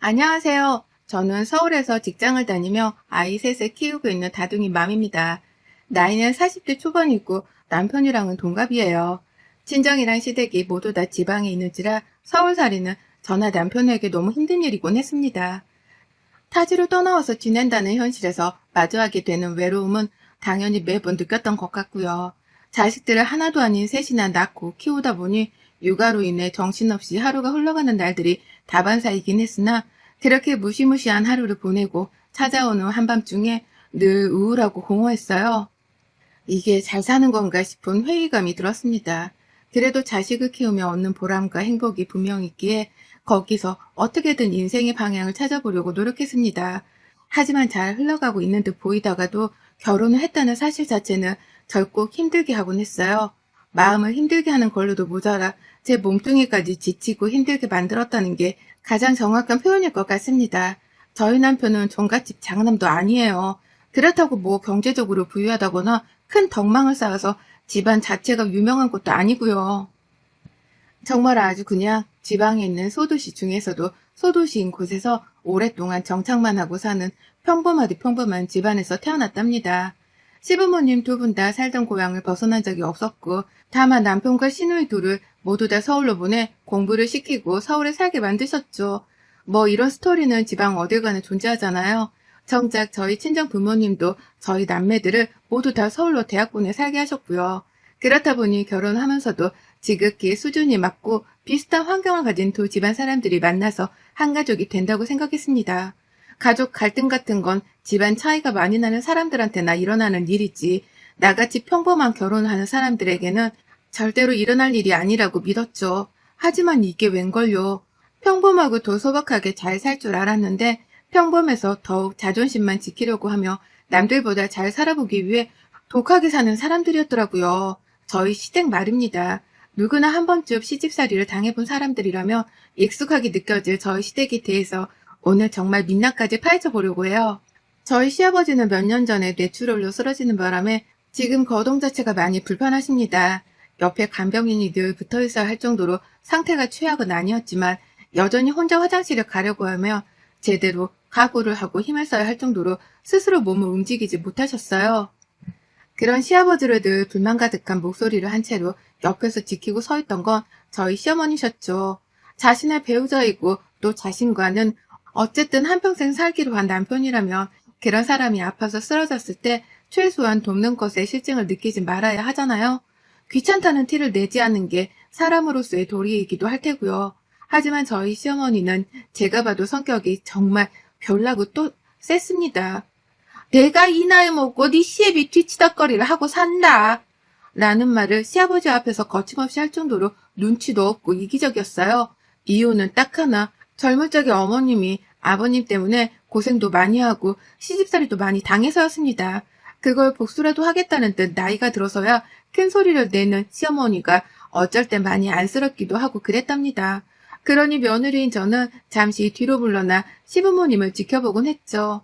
안녕하세요. 저는 서울에서 직장을 다니며 아이 셋을 키우고 있는 다둥이 맘입니다. 나이는 40대 초반이고 남편이랑은 동갑이에요. 친정이랑 시댁이 모두 다 지방에 있는지라 서울살이는 저나 남편에게 너무 힘든 일이곤 했습니다. 타지로 떠나와서 지낸다는 현실에서 마주하게 되는 외로움은 당연히 매번 느꼈던 것 같고요. 자식들을 하나도 아닌 셋이나 낳고 키우다 보니 육아로 인해 정신없이 하루가 흘러가는 날들이 다반사이긴 했으나 그렇게 무시무시한 하루를 보내고 찾아오는 한밤중에 늘 우울하고 공허했어요. 이게 잘 사는 건가 싶은 회의감이 들었습니다. 그래도 자식을 키우며 얻는 보람과 행복이 분명히 있기에 거기서 어떻게든 인생의 방향을 찾아보려고 노력했습니다. 하지만 잘 흘러가고 있는 듯 보이다가도 결혼을 했다는 사실 자체는 결국 힘들게 하곤 했어요. 마음을 힘들게 하는 걸로도 모자라 제 몸뚱이까지 지치고 힘들게 만들었다는 게 가장 정확한 표현일 것 같습니다. 저희 남편은 종갓집 장남도 아니에요. 그렇다고 뭐 경제적으로 부유하다거나 큰 덕망을 쌓아서 집안 자체가 유명한 것도 아니고요. 정말 아주 그냥 지방에 있는 소도시 중에서도 소도시인 곳에서 오랫동안 정착만 하고 사는 평범하디 평범한 집안에서 태어났답니다. 시부모님 두 분 다 살던 고향을 벗어난 적이 없었고 다만 남편과 시누이 둘을 모두 다 서울로 보내 공부를 시키고 서울에 살게 만드셨죠. 뭐 이런 스토리는 지방 어딜 가나 존재하잖아요. 정작 저희 친정 부모님도 저희 남매들을 모두 다 서울로 대학군에 살게 하셨고요. 그렇다 보니 결혼하면서도 지극히 수준이 맞고 비슷한 환경을 가진 두 집안 사람들이 만나서 한 가족이 된다고 생각했습니다. 가족 갈등 같은 건 집안 차이가 많이 나는 사람들한테나 일어나는 일이지 나같이 평범한 결혼을 하는 사람들에게는 절대로 일어날 일이 아니라고 믿었죠. 하지만 이게 웬걸요. 평범하고 더 소박하게 잘 살 줄 알았는데 평범해서 더욱 자존심만 지키려고 하며 남들보다 잘 살아보기 위해 독하게 사는 사람들이었더라고요. 저희 시댁 말입니다. 누구나 한 번쯤 시집살이를 당해본 사람들이라며 익숙하게 느껴질 저희 시댁에 대해서 오늘 정말 민낯까지 파헤쳐 보려고 해요. 저희 시아버지는 몇 년 전에 뇌출혈로 쓰러지는 바람에 지금 거동 자체가 많이 불편하십니다. 옆에 간병인이 늘 붙어 있어야 할 정도로 상태가 최악은 아니었지만 여전히 혼자 화장실을 가려고 하며 제대로 각오를 하고 힘을 써야 할 정도로 스스로 몸을 움직이지 못하셨어요. 그런 시아버지를 늘 불만 가득한 목소리를 한 채로 옆에서 지키고 서 있던 건 저희 시어머니셨죠. 자신의 배우자이고 또 자신과는 어쨌든 한평생 살기로 한 남편이라면 그런 사람이 아파서 쓰러졌을 때 최소한 돕는 것에 실증을 느끼지 말아야 하잖아요. 귀찮다는 티를 내지 않는 게 사람으로서의 도리이기도 할 테고요. 하지만 저희 시어머니는 제가 봐도 성격이 정말 별나고 또 셌습니다. 내가 이 나이 먹고 네 시애비 뒤치덕거리를 하고 산다. 라는 말을 시아버지 앞에서 거침없이 할 정도로 눈치도 없고 이기적이었어요. 이유는 딱 하나. 젊을 적에 어머님이 아버님 때문에 고생도 많이 하고 시집살이도 많이 당해서였습니다. 그걸 복수라도 하겠다는 듯 나이가 들어서야 큰 소리를 내는 시어머니가 어쩔 땐 많이 안쓰럽기도 하고 그랬답니다. 그러니 며느리인 저는 잠시 뒤로 물러나 시부모님을 지켜보곤 했죠.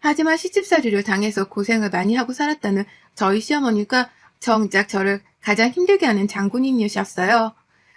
하지만 시집살이를 당해서 고생을 많이 하고 살았다는 저희 시어머니가 정작 저를 가장 힘들게 하는 장군님이셨어요.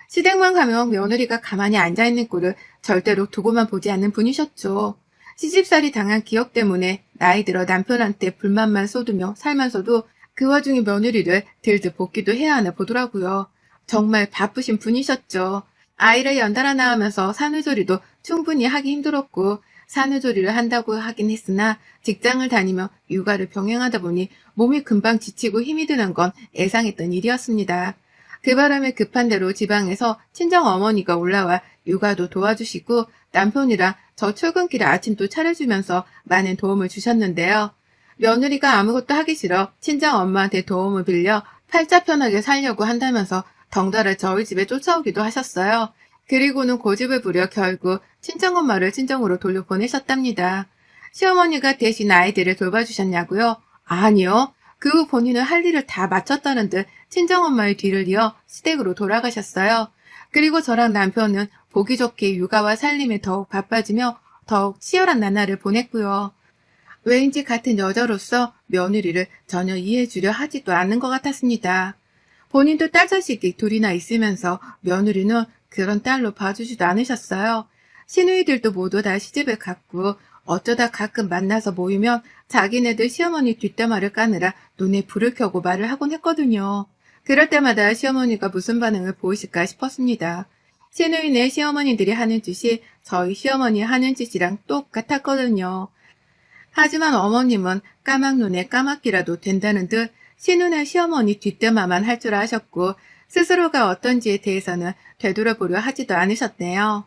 시댁만 가면 며느리가 가만히 앉아있는 꼴을 절대로 두고만 보지 않는 분이셨죠. 시집살이 당한 기억 때문에 나이 들어 남편한테 불만만 쏟으며 살면서도 그 와중에 며느리를 들들 볶기도 해야 하나 보더라고요. 정말 바쁘신 분이셨죠. 아이를 연달아 낳으면서 산후조리도 충분히 하기 힘들었고 산후조리를 한다고 하긴 했으나 직장을 다니며 육아를 병행하다 보니 몸이 금방 지치고 힘이 드는 건 예상했던 일이었습니다. 그 바람에 급한 대로 지방에서 친정 어머니가 올라와 육아도 도와주시고 남편이랑 저 출근길에 아침도 차려주면서 많은 도움을 주셨는데요. 며느리가 아무것도 하기 싫어 친정 엄마한테 도움을 빌려 팔자 편하게 살려고 한다면서 덩달아 저희 집에 쫓아오기도 하셨어요. 그리고는 고집을 부려 결국 친정엄마를 친정으로 돌려보내셨답니다. 시어머니가 대신 아이들을 돌봐주셨냐고요? 아니요. 그 후 본인은 할 일을 다 마쳤다는 듯 친정엄마의 뒤를 이어 시댁으로 돌아가셨어요. 그리고 저랑 남편은 보기 좋게 육아와 살림에 더욱 바빠지며 더욱 치열한 나날을 보냈고요. 왜인지 같은 여자로서 며느리를 전혀 이해해주려 하지도 않는 것 같았습니다. 본인도 딸 자식이 둘이나 있으면서 며느리는 그런 딸로 봐주지도 않으셨어요. 시누이들도 모두 다 시집을 갔고 어쩌다 가끔 만나서 모이면 자기네들 시어머니 뒷담화를 까느라 눈에 불을 켜고 말을 하곤 했거든요. 그럴 때마다 시어머니가 무슨 반응을 보이실까 싶었습니다. 시누이네 시어머니들이 하는 짓이 저희 시어머니 하는 짓이랑 똑같았거든요. 하지만 어머님은 까막 눈에 까맣기라도 된다는 듯 시누네 시어머니 뒷담화만 할 줄 아셨고 스스로가 어떤지에 대해서는 되돌아보려 하지도 않으셨네요.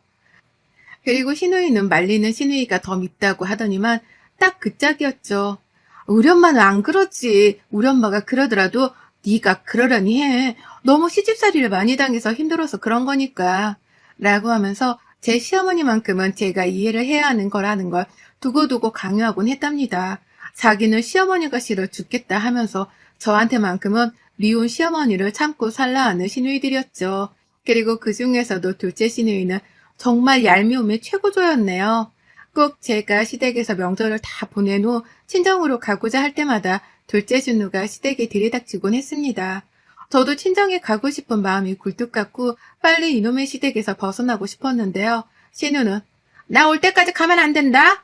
그리고 시누이는 말리는 시누이가 더 밉다고 하더니만 딱 그 짝이었죠. 우리 엄마는 안 그러지. 우리 엄마가 그러더라도 네가 그러려니 해. 너무 시집살이를 많이 당해서 힘들어서 그런 거니까. 라고 하면서 제 시어머니만큼은 제가 이해를 해야 하는 거라는 걸 두고두고 강요하곤 했답니다. 자기는 시어머니가 싫어 죽겠다 하면서 저한테만큼은 미운 시어머니를 참고 살라 하는 시누이들이었죠. 그리고 그 중에서도 둘째 시누이는 정말 얄미움의 최고조였네요. 꼭 제가 시댁에서 명절을 다 보낸 후 친정으로 가고자 할 때마다 둘째 신우가 시댁에 들이닥치곤 했습니다. 저도 친정에 가고 싶은 마음이 굴뚝 같고 빨리 이놈의 시댁에서 벗어나고 싶었는데요. 신우는 나 올 때까지 가면 안 된다.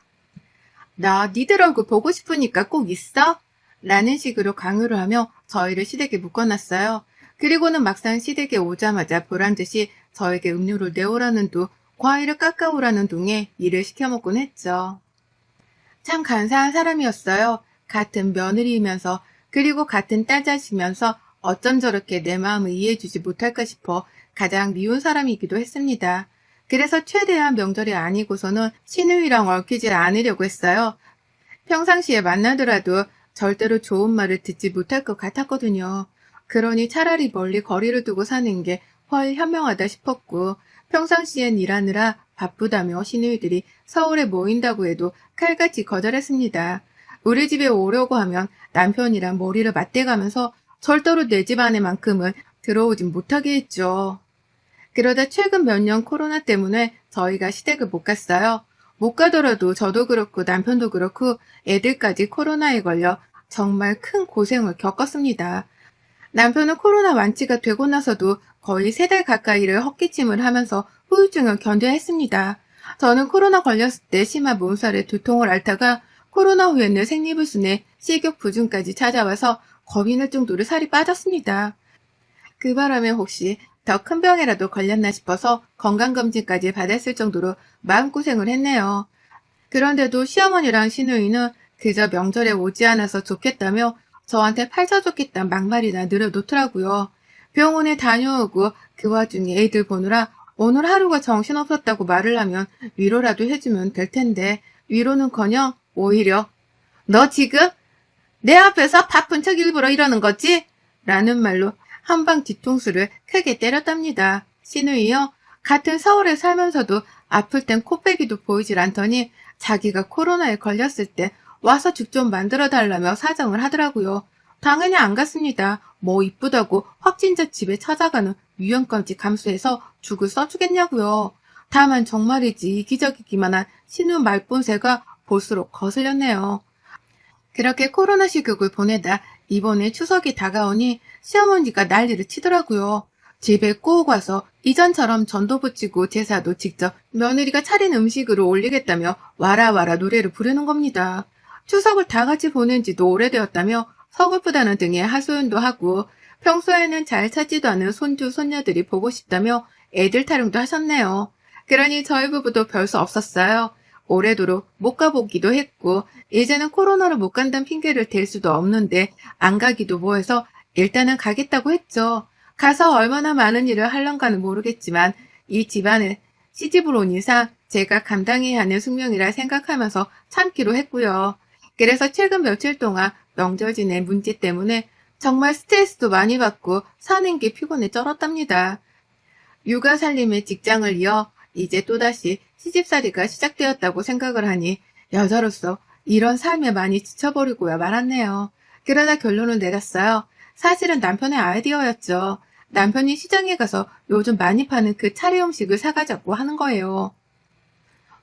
나 니들 얼굴 보고 싶으니까 꼭 있어. 라는 식으로 강요를 하며 저희를 시댁에 묶어놨어요. 그리고는 막상 시댁에 오자마자 보란듯이 저에게 음료를 내오라는 둥, 과일을 깎아오라는 둥에 일을 시켜먹곤 했죠. 참 간사한 사람이었어요. 같은 며느리이면서 그리고 같은 딸자시면서 어쩜 저렇게 내 마음을 이해해주지 못할까 싶어 가장 미운 사람이기도 했습니다. 그래서 최대한 명절이 아니고서는 시누이랑 얽히지 않으려고 했어요. 평상시에 만나더라도 절대로 좋은 말을 듣지 못할 것 같았거든요. 그러니 차라리 멀리 거리를 두고 사는 게 훨 현명하다 싶었고 평상시엔 일하느라 바쁘다며 시누이들이 서울에 모인다고 해도 칼같이 거절했습니다. 우리 집에 오려고 하면 남편이랑 머리를 맞대가면서 절대로 내 집 안에만큼은 들어오진 못하게 했죠. 그러다 최근 몇 년 코로나 때문에 저희가 시댁을 못 갔어요. 못 가더라도 저도 그렇고 남편도 그렇고 애들까지 코로나에 걸려 정말 큰 고생을 겪었습니다. 남편은 코로나 완치가 되고 나서도 거의 3달 가까이를 헛기침을 하면서 후유증을 견뎌야 했습니다. 저는 코로나 걸렸을 때 심한 몸살에 두통을 앓다가 코로나 후에는 생리불순에 식욕부진까지 찾아와서 겁이 날 정도로 살이 빠졌습니다. 그 바람에 혹시 더 큰 병이라도 걸렸나 싶어서 건강검진까지 받았을 정도로 마음고생을 했네요. 그런데도 시어머니랑 시누이는 그저 명절에 오지 않아서 좋겠다며 저한테 팔자 좋겠다는 막말이나 늘어놓더라고요. 병원에 다녀오고 그 와중에 애들 보느라 오늘 하루가 정신없었다고 말을 하면 위로라도 해주면 될 텐데 위로는커녕 오히려 너 지금 내 앞에서 바쁜 척 일부러 이러는 거지? 라는 말로 한방 뒤통수를 크게 때렸답니다. 시누이요? 같은 서울에 살면서도 아플 땐 코빼기도 보이질 않더니 자기가 코로나에 걸렸을 때 와서 죽 좀 만들어 달라며 사정을 하더라고요. 당연히 안 갔습니다. 뭐 이쁘다고 확진자 집에 찾아가는 위험까지 감수해서 죽을 써주겠냐고요. 다만 정말이지 이기적이기만 한 신우 말본새가 볼수록 거슬렸네요. 그렇게 코로나 시국을 보내다 이번에 추석이 다가오니 시어머니가 난리를 치더라고요. 집에 꼭 와서 이전처럼 전도 붙이고 제사도 직접 며느리가 차린 음식으로 올리겠다며 와라 노래를 부르는 겁니다. 추석을 다 같이 보낸 지도 오래되었다며 서글프다는 등의 하소연도 하고 평소에는 잘 찾지도 않은 손주 손녀들이 보고 싶다며 애들 타령도 하셨네요. 그러니 저희 부부도 별 수 없었어요. 올해도록 못 가보기도 했고 이제는 코로나로 못 간다는 핑계를 댈 수도 없는데 안 가기도 뭐해서 일단은 가겠다고 했죠. 가서 얼마나 많은 일을 할런가는 모르겠지만 이 집안을 시집을 온 이상 제가 감당해야 하는 숙명이라 생각하면서 참기로 했고요. 그래서 최근 며칠 동안 명절 지낸 문제 때문에 정말 스트레스도 많이 받고 사는 게 피곤해 쩔었답니다. 육아 살림에 직장을 이어 이제 또다시 시집살이가 시작되었다고 생각을 하니 여자로서 이런 삶에 많이 지쳐버리고야 말았네요. 그러다 결론을 내렸어요. 사실은 남편의 아이디어였죠. 남편이 시장에 가서 요즘 많이 파는 그 차례 음식을 사가자고 하는 거예요.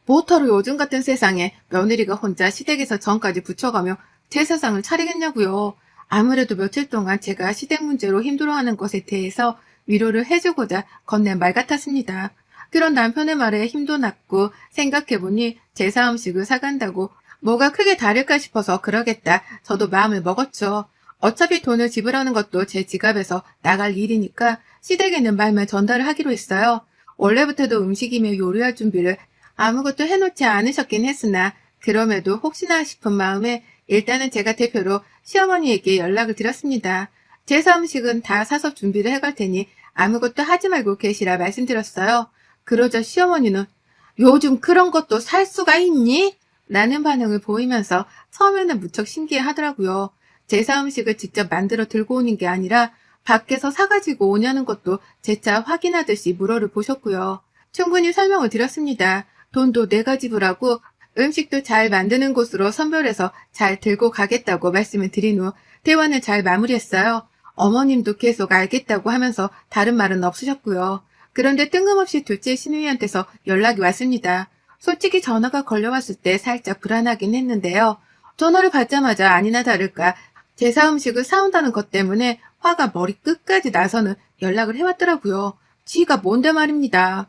뭐하러 요즘 같은 세상에 며느리가 혼자 시댁에서 전까지 붙여가며 제사상을 차리겠냐고요. 아무래도 며칠 동안 제가 시댁 문제로 힘들어하는 것에 대해서 위로를 해주고자 건넨 말 같았습니다. 그런 남편의 말에 힘도 났고 생각해보니 제사 음식을 사간다고 뭐가 크게 다를까 싶어서 그러겠다. 저도 마음을 먹었죠. 어차피 돈을 지불하는 것도 제 지갑에서 나갈 일이니까 시댁에는 말만 전달을 하기로 했어요. 원래부터도 음식이며 요리할 준비를 아무것도 해놓지 않으셨긴 했으나 그럼에도 혹시나 싶은 마음에 일단은 제가 대표로 시어머니에게 연락을 드렸습니다. 제사 음식은 다 사서 준비를 해갈 테니 아무것도 하지 말고 계시라 말씀드렸어요. 그러자 시어머니는 요즘 그런 것도 살 수가 있니? 라는 반응을 보이면서 처음에는 무척 신기해 하더라고요. 제사 음식을 직접 만들어 들고 오는 게 아니라 밖에서 사가지고 오냐는 것도 재차 확인하듯이 물어를 보셨고요. 충분히 설명을 드렸습니다. 돈도 내가 지불하고 음식도 잘 만드는 곳으로 선별해서 잘 들고 가겠다고 말씀을 드린 후 대화는 잘 마무리했어요. 어머님도 계속 알겠다고 하면서 다른 말은 없으셨고요. 그런데 뜬금없이 둘째 시누이한테서 연락이 왔습니다. 솔직히 전화가 걸려왔을 때 살짝 불안하긴 했는데요. 전화를 받자마자 아니나 다를까 제사 음식을 사온다는 것 때문에 화가 머리 끝까지 나서는 연락을 해왔더라고요. 지가 뭔데 말입니다.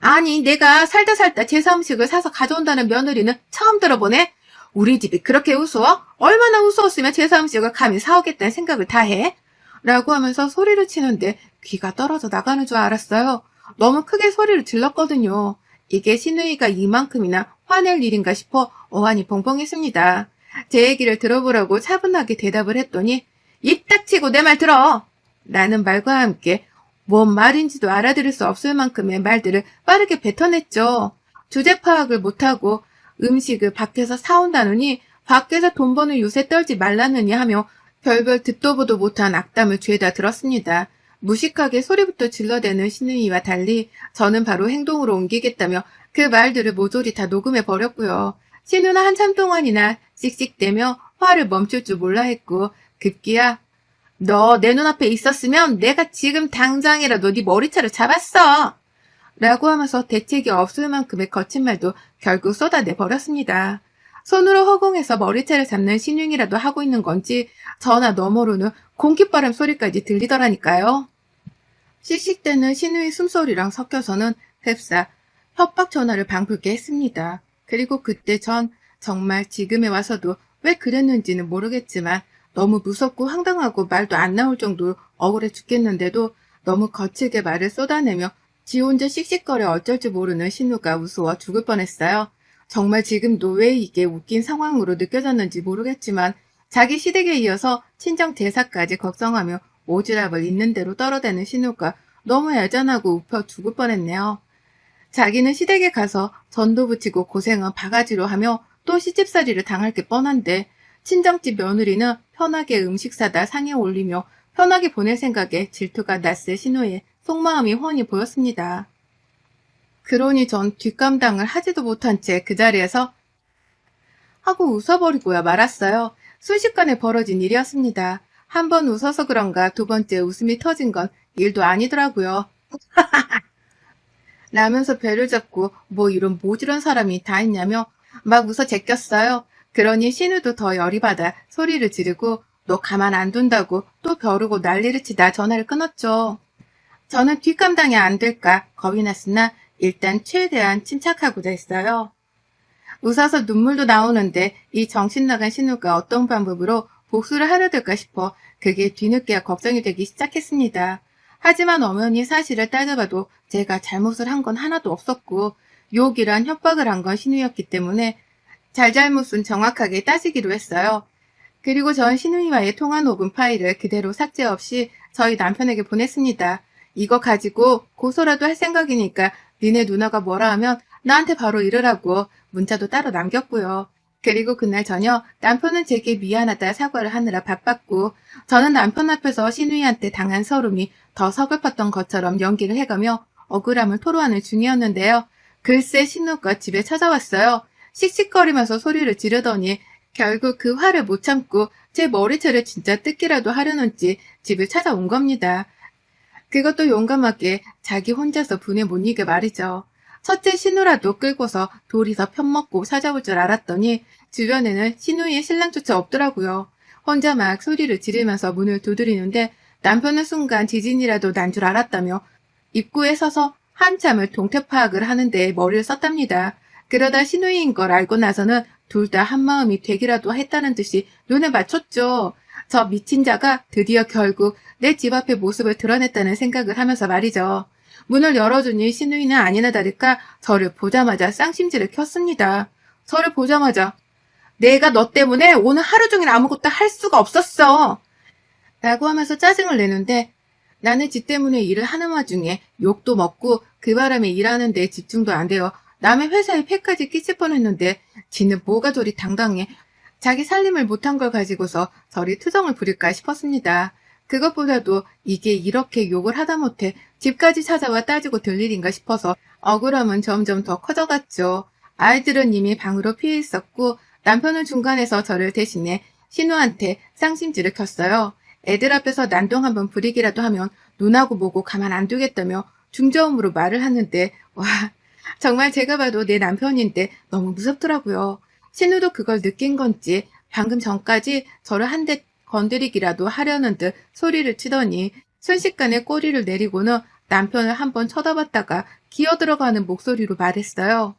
아니, 내가 살다 제사 음식을 사서 가져온다는 며느리는 처음 들어보네? 우리 집이 그렇게 우스워? 얼마나 우스웠으면 제사 음식을 감히 사오겠다는 생각을 다 해? 라고 하면서 소리를 치는데 귀가 떨어져 나가는 줄 알았어요. 너무 크게 소리를 질렀거든요. 이게 시누이가 이만큼이나 화낼 일인가 싶어 어안이 벙벙했습니다. 제 얘기를 들어보라고 차분하게 대답을 했더니 입 닥치고 내 말 들어! 라는 말과 함께 뭔 말인지도 알아들을 수 없을 만큼의 말들을 빠르게 뱉어냈죠. 주제 파악을 못하고 음식을 밖에서 사온다느니 밖에서 돈 버는 유세 떨지 말라느니 하며 별별 듣도 보도 못한 악담을 죄다 들었습니다. 무식하게 소리부터 질러대는 시누이와 달리 저는 바로 행동으로 옮기겠다며 그 말들을 모조리 다 녹음해 버렸고요. 시누는 한참 동안이나 씩씩대며 화를 멈출 줄 몰라 했고 급기야 너 내 눈앞에 있었으면 내가 지금 당장이라도 네 머리채를 잡았어! 라고 하면서 대책이 없을 만큼의 거친 말도 결국 쏟아내 버렸습니다. 손으로 허공에서 머리채를 잡는 신용이라도 하고 있는 건지 전화 너머로는 공깃바람 소리까지 들리더라니까요. 씩씩대는 신우의 숨소리랑 섞여서는 헵사 협박 전화를 방불케 했습니다. 그리고 그때 전 정말 지금에 와서도 왜 그랬는지는 모르겠지만 너무 무섭고 황당하고 말도 안 나올 정도로 억울해 죽겠는데도 너무 거칠게 말을 쏟아내며 지 혼자 씩씩거려 어쩔 줄 모르는 신우가 우스워 죽을 뻔했어요. 정말 지금도 왜 이게 웃긴 상황으로 느껴졌는지 모르겠지만 자기 시댁에 이어서 친정 제사까지 걱정하며 오지랖을 있는 대로 떨어대는 신우가 너무 애잔하고 우겨 죽을 뻔했네요. 자기는 시댁에 가서 전도 붙이고 고생은 바가지로 하며 또 시집살이를 당할 게 뻔한데 친정집 며느리는 편하게 음식 사다 상에 올리며 편하게 보낼 생각에 질투가 났을 신우의 속마음이 훤히 보였습니다. 그러니 전 뒷감당을 하지도 못한 채 그 자리에서 하고 웃어버리고야 말았어요. 순식간에 벌어진 일이었습니다. 한 번 웃어서 그런가 두 번째 웃음이 터진 건 일도 아니더라고요. 라면서 배를 잡고 뭐 이런 모질한 사람이 다 있냐며 막 웃어 제꼈어요. 그러니 신우도 더 열이 받아 소리를 지르고 너 가만 안 둔다고 또 벼르고 난리를 치다 전화를 끊었죠. 저는 뒷감당이 안 될까 겁이 났으나 일단 최대한 침착하고자 했어요. 웃어서 눈물도 나오는데 이 정신 나간 신우가 어떤 방법으로 복수를 하려들까 싶어 그게 뒤늦게야 걱정이 되기 시작했습니다. 하지만 엄연히 사실을 따져봐도 제가 잘못을 한 건 하나도 없었고 욕이란 협박을 한 건 신우였기 때문에 잘잘못은 정확하게 따지기로 했어요. 그리고 전 신우이와의 통화 녹음 파일을 그대로 삭제 없이 저희 남편에게 보냈습니다. 이거 가지고 고소라도 할 생각이니까 니네 누나가 뭐라 하면 나한테 바로 이르라고 문자도 따로 남겼고요. 그리고 그날 저녁 남편은 제게 미안하다 사과를 하느라 바빴고 저는 남편 앞에서 신우이한테 당한 서름이 더 서글펐던 것처럼 연기를 해가며 억울함을 토로하는 중이었는데요. 글쎄 신우가 집에 찾아왔어요. 씩씩거리면서 소리를 지르더니 결국 그 화를 못 참고 제 머리채를 진짜 뜯기라도 하려는지 집을 찾아온 겁니다. 그것도 용감하게 자기 혼자서 분에 못 이겨 말이죠. 첫째 신우라도 끌고서 둘이서 편먹고 찾아올 줄 알았더니 주변에는 신우이의 신랑조차 없더라고요. 혼자 막 소리를 지르면서 문을 두드리는데 남편은 순간 지진이라도 난 줄 알았다며 입구에 서서 한참을 동태 파악을 하는데 머리를 썼답니다. 그러다 신우이인 걸 알고 나서는 둘 다 한마음이 되기라도 했다는 듯이 눈에 맞췄죠. 저 미친 자가 드디어 결국 내 집 앞의 모습을 드러냈다는 생각을 하면서 말이죠. 문을 열어주니 신우이는 아니나 다를까 저를 보자마자 쌍심지를 켰습니다. 저를 보자마자 내가 너 때문에 오늘 하루 종일 아무것도 할 수가 없었어. 라고 하면서 짜증을 내는데 나는 지 때문에 일을 하는 와중에 욕도 먹고 그 바람에 일하는 데 집중도 안 돼요. 남의 회사에 패까지 끼칠 뻔했는데 지는 뭐가 저리 당당해. 자기 살림을 못한 걸 가지고서 저리 투정을 부릴까 싶었습니다. 그것보다도 이게 이렇게 욕을 하다못해 집까지 찾아와 따지고 들 일인가 싶어서 억울함은 점점 더 커져갔죠. 아이들은 이미 방으로 피해 있었고 남편은 중간에서 저를 대신해 신우한테 쌍심지를 켰어요. 애들 앞에서 난동 한번 부리기라도 하면 눈하고 보고 가만 안 두겠다며 중저음으로 말을 하는데 와 정말 제가 봐도 내 남편인데 너무 무섭더라고요. 신우도 그걸 느낀 건지 방금 전까지 저를 한 대 건드리기라도 하려는 듯 소리를 치더니 순식간에 꼬리를 내리고는 남편을 한번 쳐다봤다가 기어들어가는 목소리로 말했어요.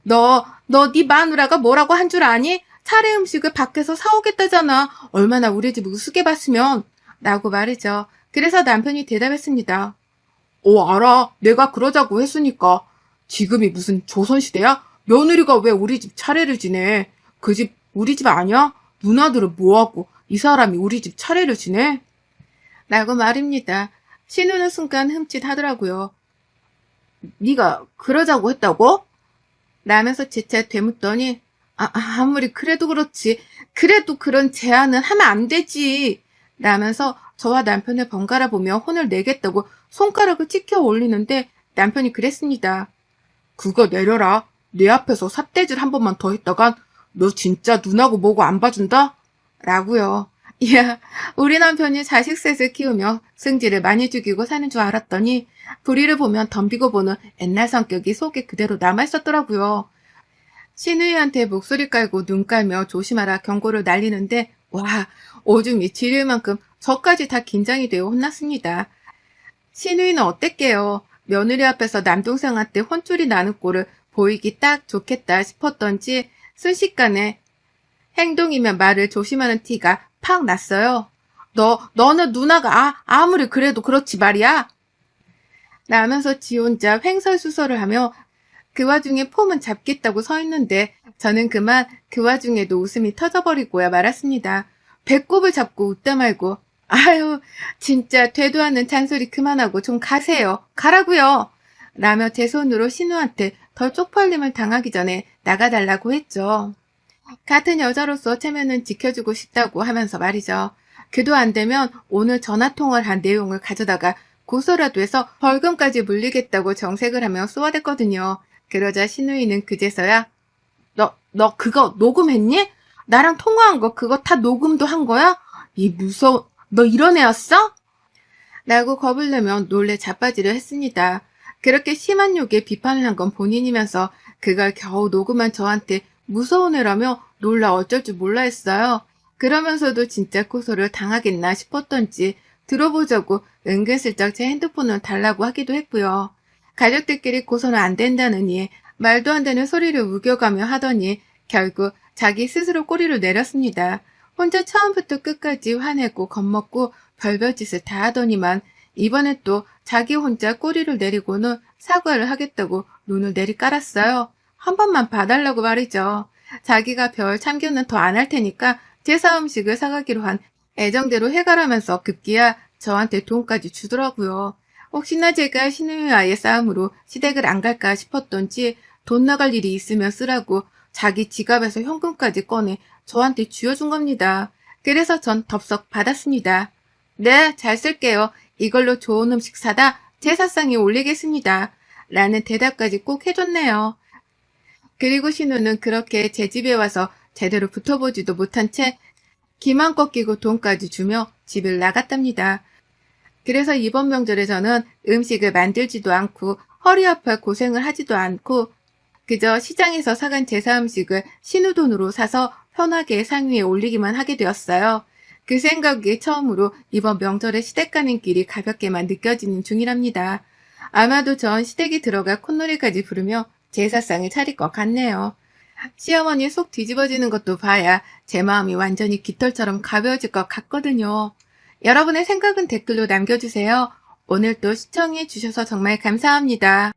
너 네 마누라가 뭐라고 한 줄 아니? 차례 음식을 밖에서 사오겠다잖아. 얼마나 우리 집 우습게 봤으면. 라고 말이죠. 그래서 남편이 대답했습니다. 알아. 내가 그러자고 했으니까. 지금이 무슨 조선시대야? 며느리가 왜 우리 집 차례를 지내? 그 집 우리 집 아니야? 누나들은 뭐하고 이 사람이 우리 집 차례를 지내? 라고 말입니다. 신우는 순간 흠칫하더라고요. 네가 그러자고 했다고? 라면서 재차 되묻더니 아무리 그래도 그렇지. 그래도 그런 제안은 하면 안 되지. 라면서 저와 남편을 번갈아 보며 혼을 내겠다고 손가락을 찍혀 올리는데 남편이 그랬습니다. 그거 내려라. 내 앞에서 삿대질 한 번만 더 했다간 너 진짜 눈하고 뭐고 안 봐준다? 라고요. 이야, 우리 남편이 자식 셋을 키우며 승질을 많이 죽이고 사는 줄 알았더니 불의를 보면 덤비고 보는 옛날 성격이 속에 그대로 남아있었더라고요. 신우이한테 목소리 깔고 눈 깔며 조심하라 경고를 날리는데 와, 오줌이 지릴 만큼 저까지 다 긴장이 되어 혼났습니다. 신우이는 어땠게요? 며느리 앞에서 남동생한테 혼쭐이 나는 꼴을 보이기 딱 좋겠다 싶었던지 순식간에 행동이면 말을 조심하는 티가 팍 났어요. 너는 누나가 아무리 그래도 그렇지 말이야. 라면서 지 혼자 횡설수설을 하며 그 와중에 폼은 잡겠다고 서 있는데 저는 그만 그 와중에도 웃음이 터져버리고야 말았습니다. 배꼽을 잡고 웃다 말고 아유 진짜 되도 않는 잔소리 그만하고 좀 가세요. 가라고요. 라며 제 손으로 신우한테 더 쪽팔림을 당하기 전에 나가달라고 했죠. 같은 여자로서 체면은 지켜주고 싶다고 하면서 말이죠. 그도 안 되면 오늘 전화통화를 한 내용을 가져다가 고소라도 해서 벌금까지 물리겠다고 정색을 하며 쏘아댔거든요. 그러자 신우이는 그제서야 너 그거 녹음했니? 나랑 통화한 거 그거 다 녹음도 한 거야? 너 이런 애였어? 라고 겁을 내며 놀래 자빠지려 했습니다. 그렇게 심한 욕에 비판을 한 건 본인이면서 그걸 겨우 녹음한 저한테 무서운 애라며 놀라 어쩔 줄 몰라 했어요. 그러면서도 진짜 고소를 당하겠나 싶었던지 들어보자고 은근슬쩍 제 핸드폰을 달라고 하기도 했고요. 가족들끼리 고소는 안 된다는 이에 말도 안 되는 소리를 우겨가며 하더니 결국 자기 스스로 꼬리를 내렸습니다. 혼자 처음부터 끝까지 화내고 겁먹고 별별 짓을 다 하더니만 이번에 또 자기 혼자 꼬리를 내리고는 사과를 하겠다고 눈을 내리깔았어요. 한 번만 봐달라고 말이죠. 자기가 별 참견은 더 안 할 테니까 제사 음식을 사가기로 한 애정대로 해가라면서 급기야 저한테 돈까지 주더라고요. 혹시나 제가 신우이와의 싸움으로 시댁을 안 갈까 싶었던지 돈 나갈 일이 있으면 쓰라고 자기 지갑에서 현금까지 꺼내 저한테 쥐어준 겁니다. 그래서 전 덥석 받았습니다. 네, 잘 쓸게요. 이걸로 좋은 음식 사다 제사상에 올리겠습니다. 라는 대답까지 꼭 해줬네요. 그리고 신우는 그렇게 제 집에 와서 제대로 붙어보지도 못한 채 기만 꺾이고 돈까지 주며 집을 나갔답니다. 그래서 이번 명절에 저는 음식을 만들지도 않고 허리 아파 고생을 하지도 않고 그저 시장에서 사간 제사 음식을 신우 돈으로 사서 편하게 상 위에 올리기만 하게 되었어요. 그 생각이 처음으로 이번 명절에 시댁 가는 길이 가볍게만 느껴지는 중이랍니다. 아마도 전 시댁이 들어가 콧노래까지 부르며 제사상을 차릴 것 같네요. 시어머니 속 뒤집어지는 것도 봐야 제 마음이 완전히 깃털처럼 가벼워질 것 같거든요. 여러분의 생각은 댓글로 남겨주세요. 오늘도 시청해 주셔서 정말 감사합니다.